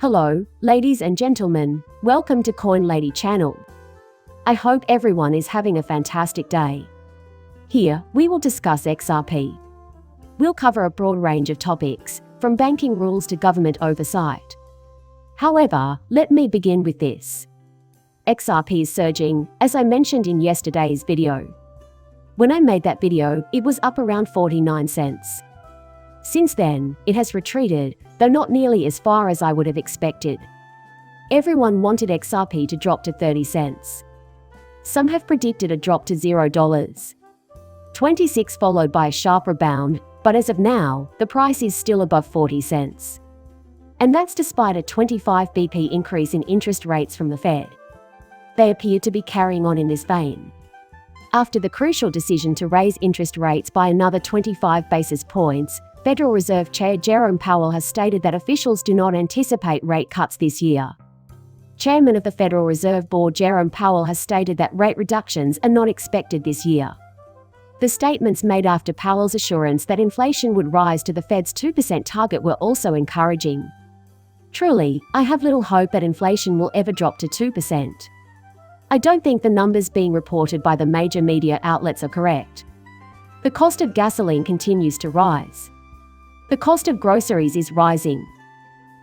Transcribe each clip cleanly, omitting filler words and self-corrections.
Hello, ladies and gentlemen, welcome to Coin Lady channel. I hope everyone is having a fantastic day. Here, we will discuss XRP. We'll cover a broad range of topics, from banking rules to government oversight. However, let me begin with this. XRP is surging, as I mentioned in yesterday's video. When I made that video, it was up around 49 cents. Since then, it has retreated, though not nearly as far as I would have expected. Everyone wanted XRP to drop to 30 cents. Some have predicted a drop to $0. 26 followed by a sharp rebound, but as of now, the price is still above 40 cents. And that's despite a 25 BP increase in interest rates from the Fed. They appear to be carrying on in this vein. After the crucial decision to raise interest rates by another 25 basis points, Federal Reserve Chair Jerome Powell has stated that officials do not anticipate rate cuts this year. Chairman of the Federal Reserve Board Jerome Powell has stated that rate reductions are not expected this year. The statements made after Powell's assurance that inflation would rise to the Fed's 2% target were also encouraging. Truly, I have little hope that inflation will ever drop to 2%. I don't think the numbers being reported by the major media outlets are correct. The cost of gasoline continues to rise. The cost of groceries is rising.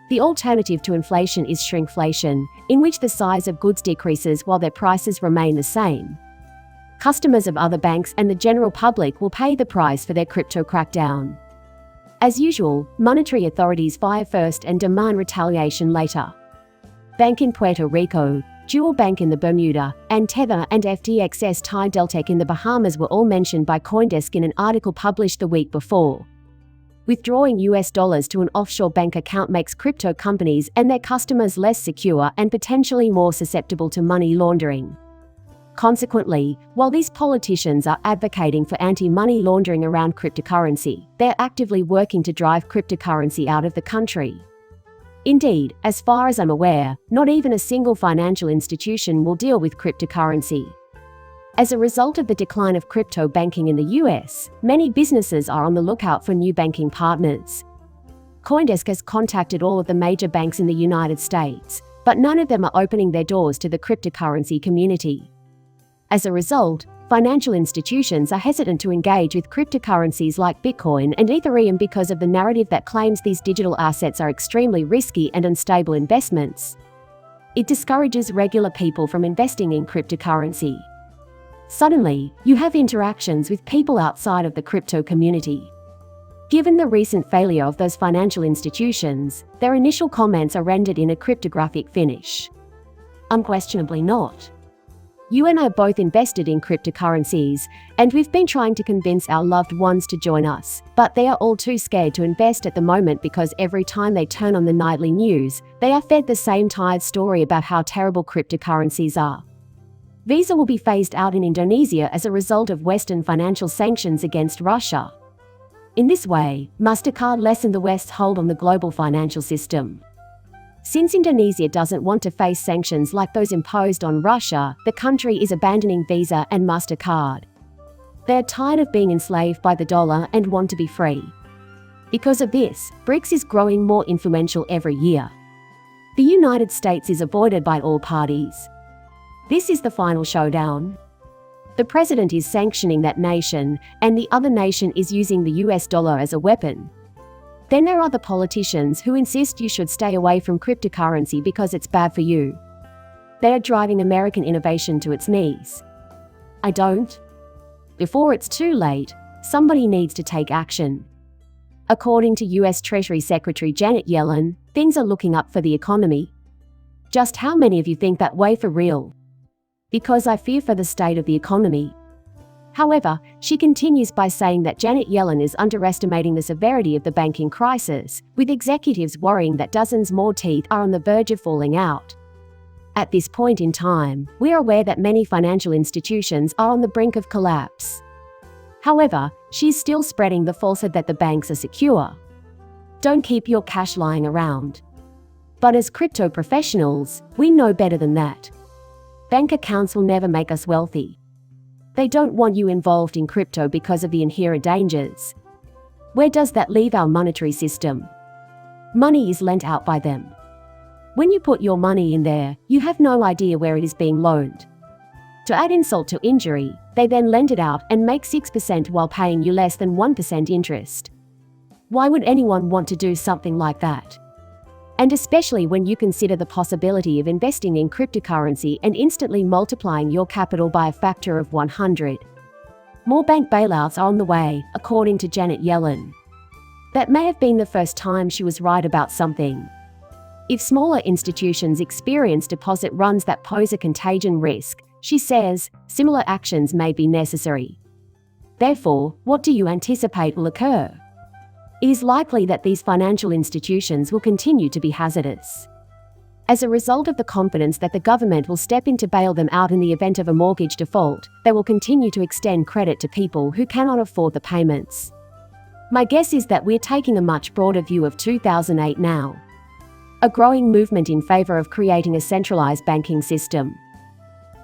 The alternative to inflation is shrinkflation, in which the size of goods decreases while their prices remain the same. Customers of other banks and the general public will pay the price for their crypto crackdown. As usual, monetary authorities fire first and demand retaliation later. Bank in Puerto Rico, Jewel Bank in the Bermuda, and Tether and FTX's Thai Deltec in the Bahamas were all mentioned by CoinDesk in an article published the week before. Withdrawing US dollars to an offshore bank account makes crypto companies and their customers less secure and potentially more susceptible to money laundering. Consequently, while these politicians are advocating for anti-money laundering around cryptocurrency, they're actively working to drive cryptocurrency out of the country. Indeed, as far as I'm aware, not even a single financial institution will deal with cryptocurrency. As a result of the decline of crypto banking in the US, many businesses are on the lookout for new banking partners. CoinDesk has contacted all of the major banks in the United States, but none of them are opening their doors to the cryptocurrency community. As a result, financial institutions are hesitant to engage with cryptocurrencies like Bitcoin and Ethereum because of the narrative that claims these digital assets are extremely risky and unstable investments. It discourages regular people from investing in cryptocurrency. Suddenly, you have interactions with people outside of the crypto community. Given the recent failure of those financial institutions, their initial comments are rendered in a cryptographic finish. Unquestionably not. You and I are both invested in cryptocurrencies, and we've been trying to convince our loved ones to join us, but they are all too scared to invest at the moment because every time they turn on the nightly news, they are fed the same tired story about how terrible cryptocurrencies are. Visa will be phased out in Indonesia as a result of Western financial sanctions against Russia. In this way, MasterCard lessened the West's hold on the global financial system. Since Indonesia doesn't want to face sanctions like those imposed on Russia, the country is abandoning Visa and MasterCard. They are tired of being enslaved by the dollar and want to be free. Because of this, BRICS is growing more influential every year. The United States is avoided by all parties. This is the final showdown. The president is sanctioning that nation, and the other nation is using the US dollar as a weapon. Then there are the politicians who insist you should stay away from cryptocurrency because it's bad for you. They are driving American innovation to its knees. I don't. Before it's too late, somebody needs to take action. According to US Treasury Secretary Janet Yellen, things are looking up for the economy. Just how many of you think that way for real? Because I fear for the state of the economy. However, she continues by saying that Janet Yellen is underestimating the severity of the banking crisis, with executives worrying that dozens more teeth are on the verge of falling out. At this point in time, we are aware that many financial institutions are on the brink of collapse. However, she's still spreading the falsehood that the banks are secure. Don't keep your cash lying around. But as crypto professionals, we know better than that. Bank accounts will never make us wealthy. They don't want you involved in crypto because of the inherent dangers. Where does that leave our monetary system? Money is lent out by them. When you put your money in there, you have no idea where it is being loaned. To add insult to injury, they then lend it out and make 6% while paying you less than 1% interest. Why would anyone want to do something like that? And especially when you consider the possibility of investing in cryptocurrency and instantly multiplying your capital by a factor of 100. More bank bailouts are on the way, according to Janet Yellen. That may have been the first time she was right about something. If smaller institutions experience deposit runs that pose a contagion risk, she says, similar actions may be necessary. Therefore, what do you anticipate will occur? It is likely that these financial institutions will continue to be hazardous. As a result of the confidence that the government will step in to bail them out in the event of a mortgage default, they will continue to extend credit to people who cannot afford the payments. My guess is that we're taking a much broader view of 2008 now. A growing movement in favor of creating a centralized banking system.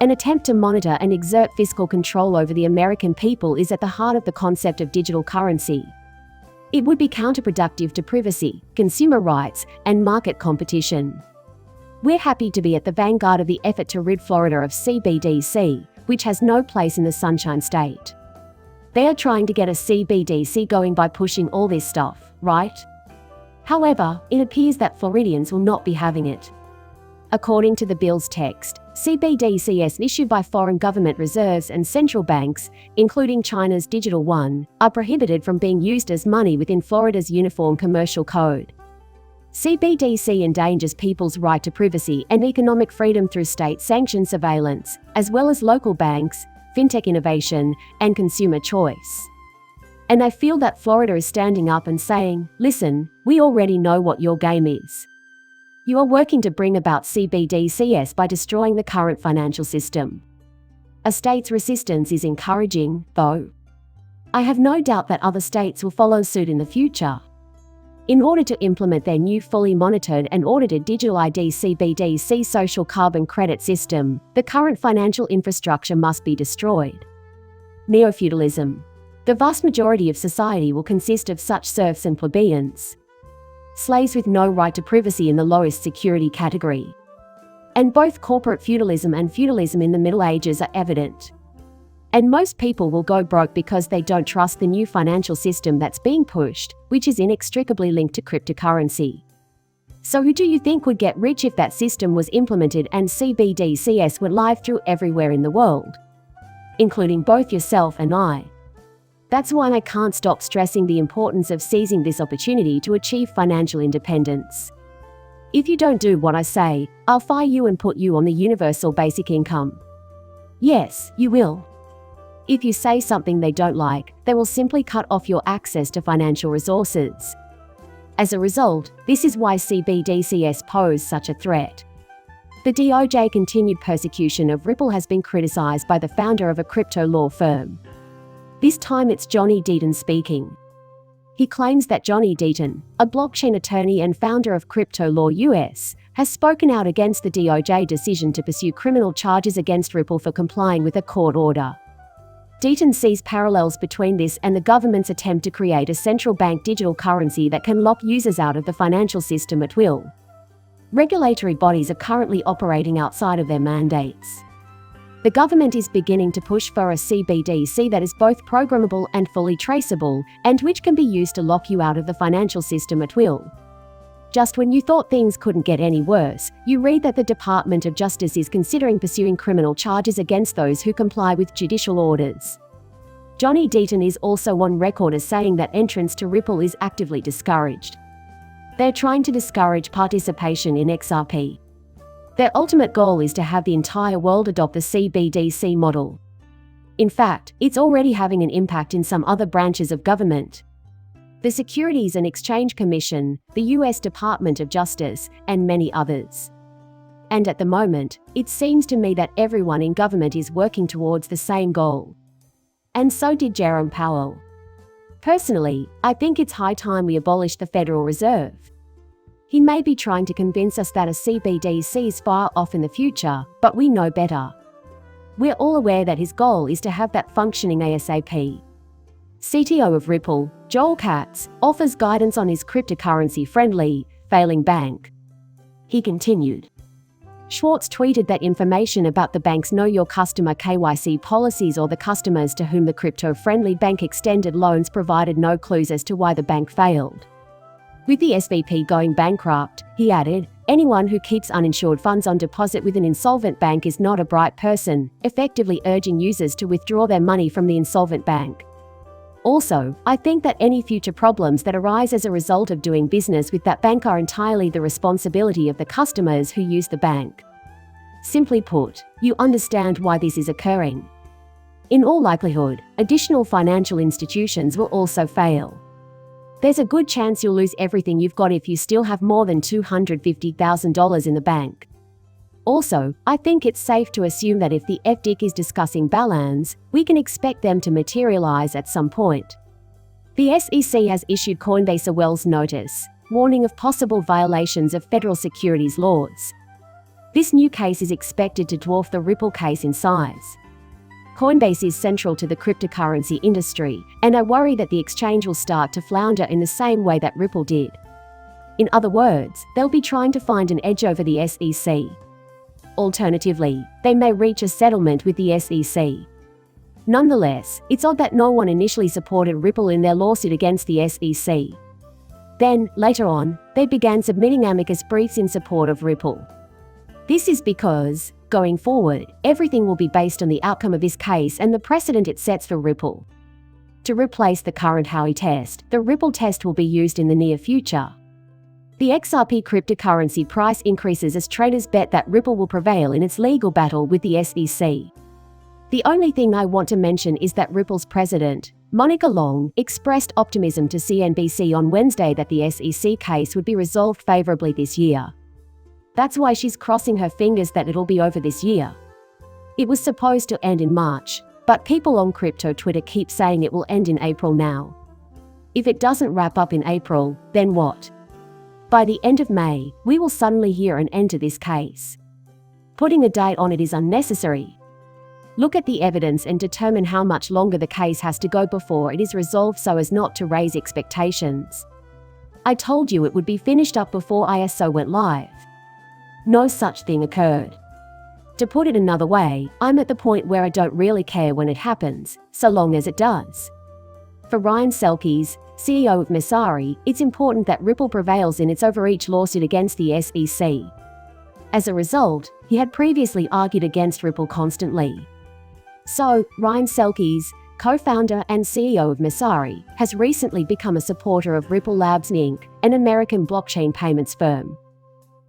An attempt to monitor and exert fiscal control over the American people is at the heart of the concept of digital currency. It would be counterproductive to privacy, consumer rights, and market competition. We're happy to be at the vanguard of the effort to rid Florida of Cbdc, which has no place in the Sunshine State. They are trying to get a Cbdc going by pushing all this stuff, right? However, it appears that Floridians will not be having it. According to the bill's text, Cbdcs issued by foreign government reserves and central banks, including China's Digital Yuan, are prohibited from being used as money within Florida's Uniform Commercial Code. Cbdc endangers people's right to privacy and economic freedom through state-sanctioned surveillance, as well as local banks, fintech innovation, and consumer choice. And I feel that Florida is standing up and saying, listen, we already know what your game is. You are working to bring about Cbdcs by destroying the current financial system. A state's resistance is encouraging, though. I have no doubt that other states will follow suit in the future. In order to implement their new fully monitored and audited digital ID Cbdc social carbon credit system, the current financial infrastructure must be destroyed. Neo-feudalism. The vast majority of society will consist of such serfs and plebeians. Slaves with no right to privacy in the lowest security category. And both corporate feudalism and feudalism in the Middle Ages are evident. And most people will go broke because they don't trust the new financial system that's being pushed, which is inextricably linked to cryptocurrency. So who do you think would get rich if that system was implemented and Cbdcs were live through everywhere in the world? Including both yourself and I. That's why I can't stop stressing the importance of seizing this opportunity to achieve financial independence. If you don't do what I say, I'll fire you and put you on the universal basic income. Yes, you will. If you say something they don't like, they will simply cut off your access to financial resources. As a result, this is why Cbdcs pose such a threat. The DOJ continued persecution of Ripple has been criticized by the founder of a crypto law firm. This time it's Johnny Deaton speaking. He claims that Johnny Deaton, a blockchain attorney and founder of Crypto Law US, has spoken out against the DOJ decision to pursue criminal charges against Ripple for complying with a court order. Deaton sees parallels between this and the government's attempt to create a central bank digital currency that can lock users out of the financial system at will. Regulatory bodies are currently operating outside of their mandates. The government is beginning to push for a Cbdc that is both programmable and fully traceable, and which can be used to lock you out of the financial system at will. Just when you thought things couldn't get any worse, you read that the Department of Justice is considering pursuing criminal charges against those who comply with judicial orders. Johnny Deaton is also on record as saying that entrance to Ripple is actively discouraged. They're trying to discourage participation in XRP. Their ultimate goal is to have the entire world adopt the Cbdc model. In fact, it's already having an impact in some other branches of government. The Securities and Exchange Commission, the US Department of Justice, and many others. And at the moment, it seems to me that everyone in government is working towards the same goal. And so did Jerome Powell. Personally, I think it's high time we abolish the Federal Reserve. He may be trying to convince us that a Cbdc is far off in the future, but we know better. We're all aware that his goal is to have that functioning ASAP. CTO of Ripple, Joel Katz, offers guidance on his cryptocurrency-friendly, failing bank. He continued. Schwartz tweeted that information about the bank's Know Your Customer KYC policies or the customers to whom the crypto-friendly bank extended loans provided no clues as to why the bank failed. With the SVP going bankrupt, he added, anyone who keeps uninsured funds on deposit with an insolvent bank is not a bright person, effectively urging users to withdraw their money from the insolvent bank. Also, I think that any future problems that arise as a result of doing business with that bank are entirely the responsibility of the customers who use the bank. Simply put, you understand why this is occurring. In all likelihood, additional financial institutions will also fail. There's a good chance you'll lose everything you've got if you still have more than $250,000 in the bank. Also, I think it's safe to assume that if the FDIC is discussing balance, we can expect them to materialize at some point. The SEC has issued Coinbase a Wells notice, warning of possible violations of federal securities laws. This new case is expected to dwarf the Ripple case in size. Coinbase is central to the cryptocurrency industry, and I worry that the exchange will start to flounder in the same way that Ripple did. In other words, they'll be trying to find an edge over the SEC. Alternatively, they may reach a settlement with the SEC. Nonetheless, it's odd that no one initially supported Ripple in their lawsuit against the SEC. Then, later on, they began submitting amicus briefs in support of Ripple. This is because, going forward, everything will be based on the outcome of this case and the precedent it sets for Ripple. To replace the current Howey test, the Ripple test will be used in the near future. The XRP cryptocurrency price increases as traders bet that Ripple will prevail in its legal battle with the SEC. The only thing I want to mention is that Ripple's president, Monica Long, expressed optimism to CNBC on Wednesday that the SEC case would be resolved favorably this year. That's why she's crossing her fingers that it'll be over this year. It was supposed to end in March, but people on crypto Twitter keep saying it will end in April now. If it doesn't wrap up in April, then what? By the end of May, we will suddenly hear an end to this case. Putting a date on it is unnecessary. Look at the evidence and determine how much longer the case has to go before it is resolved so as not to raise expectations. I told you it would be finished up before ISO went live. No such thing occurred. To put it another way, I'm at the point where I don't really care when it happens, so long as it does. For Ryan Selkis, CEO of Messari, it's important that Ripple prevails in its overreach lawsuit against the SEC. As a result, he had previously argued against Ripple constantly. So, Ryan Selkis, co-founder and CEO of Messari, has recently become a supporter of Ripple Labs Inc., an American blockchain payments firm.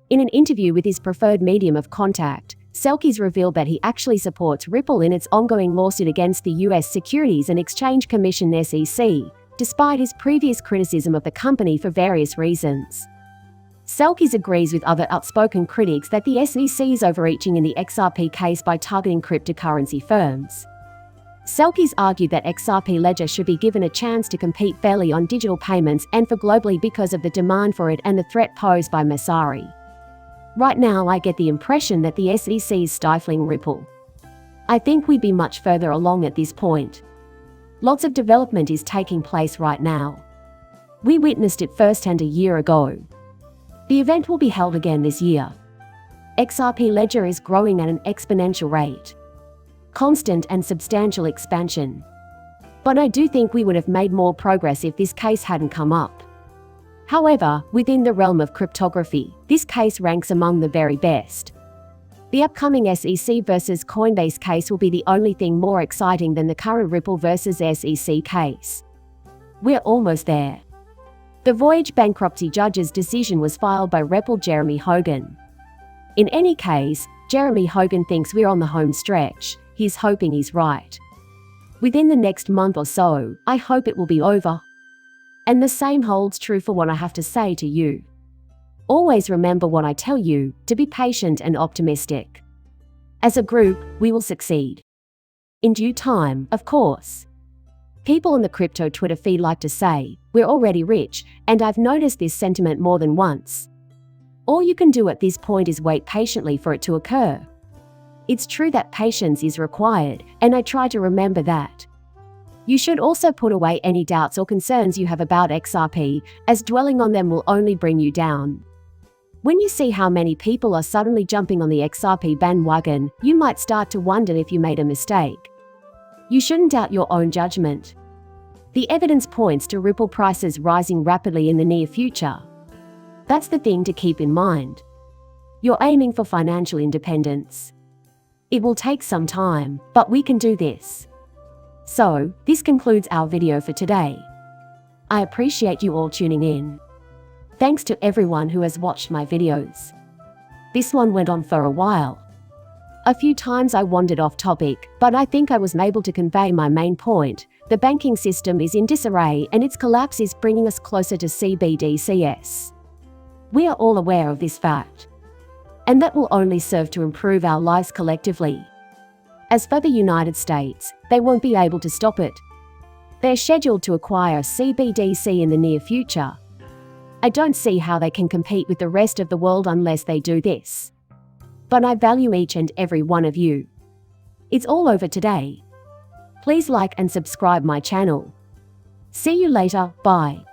In an interview with his preferred medium of contact, Selkis revealed that he actually supports Ripple in its ongoing lawsuit against the U.S. Securities and Exchange Commission (SEC), despite his previous criticism of the company for various reasons. Selkis agrees with other outspoken critics that the SEC is overreaching in the XRP case by targeting cryptocurrency firms. Selkis argued that XRP Ledger should be given a chance to compete fairly on digital payments and for globally because of the demand for it and the threat posed by Messari. Right now I get the impression that the SEC is stifling Ripple. I think we'd be much further along at this point. Lots of development is taking place right now. We witnessed it firsthand a year ago. The event will be held again this year. XRP Ledger is growing at an exponential rate. Constant and substantial expansion. But I do think we would have made more progress if this case hadn't come up. However, within the realm of cryptography, this case ranks among the very best. The upcoming SEC versus Coinbase case will be the only thing more exciting than the current Ripple versus SEC case. We're almost there. The Voyage bankruptcy judge's decision was filed by Ripple Jeremy Hogan. In any case, Jeremy Hogan thinks we're on the home stretch. He's hoping he's right. Within the next month or so, I hope it will be over. And the same holds true for what I have to say to you. Always remember what I tell you, to be patient and optimistic. As a group, we will succeed. In due time, of course. People on the crypto Twitter feed like to say, we're already rich, and I've noticed this sentiment more than once. All you can do at this point is wait patiently for it to occur. It's true that patience is required, and I try to remember that. You should also put away any doubts or concerns you have about XRP, as dwelling on them will only bring you down. When you see how many people are suddenly jumping on the XRP bandwagon, you might start to wonder if you made a mistake. You shouldn't doubt your own judgment. The evidence points to Ripple prices rising rapidly in the near future. That's the thing to keep in mind. You're aiming for financial independence. It will take some time, but we can do this. So, this concludes our video for today. I appreciate you all tuning in. Thanks to everyone who has watched my videos. This one went on for a while. A few times I wandered off topic, but I think I was able to convey my main point. The banking system is in disarray and its collapse is bringing us closer to CBDCs. We are all aware of this fact. And that will only serve to improve our lives collectively. As for the United States, they won't be able to stop it. They're scheduled to acquire Cbdc in the near future. I don't see how they can compete with the rest of the world unless they do this. But I value each and every one of you. It's all over today. Please like and subscribe my channel. See you later, bye.